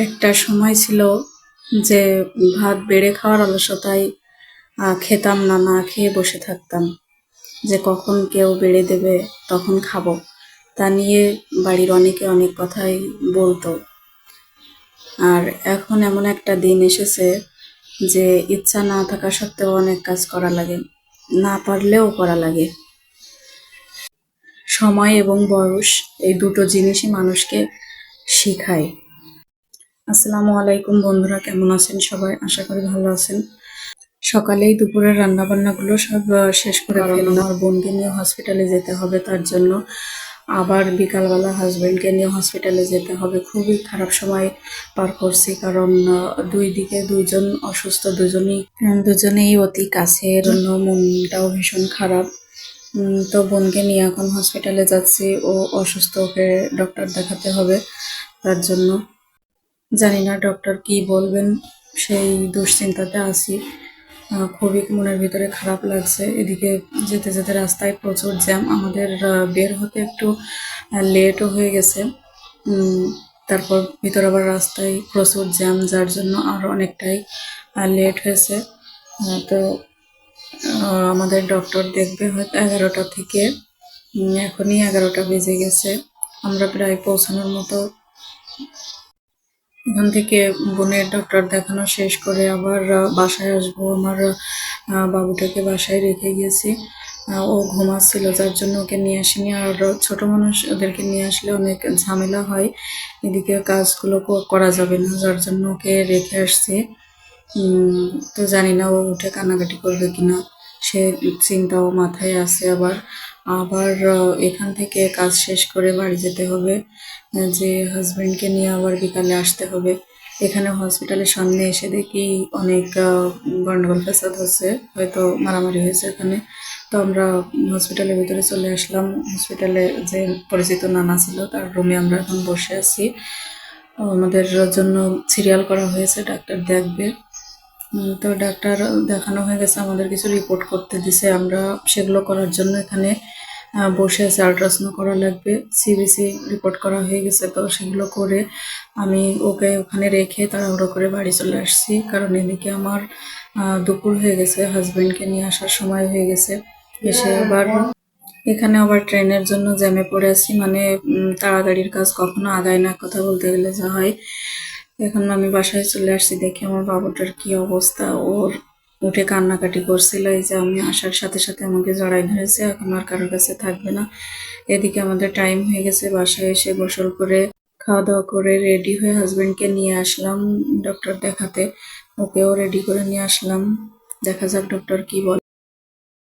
একটা সময় ছিল যে ভাত বেড়ে খাওয়ার অলসতায় খেতাম না, না খেয়ে বসে থাকতাম, যে কখন কেউ বেড়ে দেবে তখন খাবো। তা নিয়ে বাড়ির অনেকে অনেক কথাই বলতো। আর এখন এমন একটা দিন এসেছে যে ইচ্ছা না থাকা সত্ত্বেও অনেক কাজ করা লাগে, না পারলেও করা লাগে। সময় এবং বয়স এই দুটো জিনিসই মানুষকে শিখায়। আসসালামু আলাইকুম বন্ধুরা, কেমন আছেন সবাই? আশা করি ভালো আছেন। সকালেই দুপুরের রান্নাবান্নাগুলো সব শেষ করে ফেললাম। আমার বোনকে নিয়ে হসপিটালে যেতে হবে, তার জন্য আবার বিকালবেলা হাজব্যান্ডকে নিয়ে হসপিটালে যেতে হবে। খুবই খারাপ সময় পার করছি, কারণ দুই দিকে দুইজন অসুস্থ, দুজনেই অতি কাছের জন্য মনটাও ভীষণ খারাপ। তো বোনকে নিয়ে এখন হসপিটালে যাচ্ছি, ও অসুস্থ, ওকে ডক্টর দেখাতে হবে। তার জন্য জানি না ডক্টর কি বলবেন, সেই দুশ্চিন্তাতে আছি। খুবই মনের ভিতরে খারাপ লাগছে। এদিকে যেতে যেতে রাস্তায় প্রচুর জ্যাম, আমাদের বের হতে একটু লেটও হয়ে গেছে। তারপর ভিতরে আবার রাস্তায় প্রচুর জ্যাম, যার জন্য আরও অনেকটাই লেট হয়েছে। তো আমাদের ডক্টর দেখবে হয়তো 11টা থেকে, এখনই 11টা বেজে গেছে। আমরা প্রায় পৌঁছানোর মতো। এখান থেকে বোনের ডক্টর দেখানো শেষ করে আবার বাসায় আসবো। আমার বাবুটাকে বাসায় রেখে গেছি, ও ঘুমাচ্ছিল, যার জন্য ওকে নিয়ে আসিনি। আর ছোট মানুষ ওদেরকে নিয়ে আসলে অনেক ঝামেলা হয়, এদিকে কাজগুলো করা যাবে না, যার জন্য ওকে রেখে আসছি। তো জানি না ও উঠে কান্নাকাটি করবে কিনা, সে চিন্তাও মাথায় আছে। আবার আবার এখান থেকে কাজ শেষ করে বাড়ি যেতে হবে, যে হাজব্যান্ডকে নিয়ে আবার বিকালে আসতে হবে। এখানে হসপিটালের সামনে এসে দেখি অনেক গন্ডগোল ফ্যাসাদ হচ্ছে, হয়তো মারামারি হয়েছে এখানে। তো আমরা হসপিটালের ভিতরে চলে আসলাম। হসপিটালে যে পরিচিত নানা ছিল তার রুমে আমরা এখন বসে আছি। আমাদের জন্য সিরিয়াল করা হয়েছে, ডাক্তার দেখবে। তো ডাক্তার দেখানো হয়ে গেছে, আমাদের কিছু রিপোর্ট করতে দিছে, আমরা সেগুলো করার জন্য এখানে বসে আছে। আল্ট্রাসাউন্ড করা লাগবে, সিবিসি রিপোর্ট করা হয়ে গেছে, তো সেগুলো করে আমি ওকে ওখানে রেখে তাড়াহুড়ো করে বাড়ি চলে আসছি, কারণ এদিকে আমার দুপুর হয়ে গেছে, হাজব্যান্ডকে নিয়ে আসার সময় হয়ে গেছে। এসে আবার এখানে আবার ট্রেনের জন্য জ্যামে পড়ে আছি, মানে তাড়াতাড়ির কাজ কখনো আগায় না, কথা বলতে গেলে যা হয়। এখন আমি বাসায় চলে আসছি, দেখি আমার বাবুটার কি অবস্থা। ওর উঠে কান্নাকাটি করছিল, এই যে আমি আসার সাথে সাথে আমাকে জড়াই ধরেছে, এখন আর কারোর কাছে থাকবে না। এদিকে আমাদের টাইম হয়ে গেছে, বাসায় এসে গোসল করে খাওয়া দাওয়া করে রেডি হয়ে হাজবেন্ডকে নিয়ে আসলাম ডক্টর দেখাতে। ওকেও রেডি করে নিয়ে আসলাম, দেখা যাক ডক্টর কি বলে।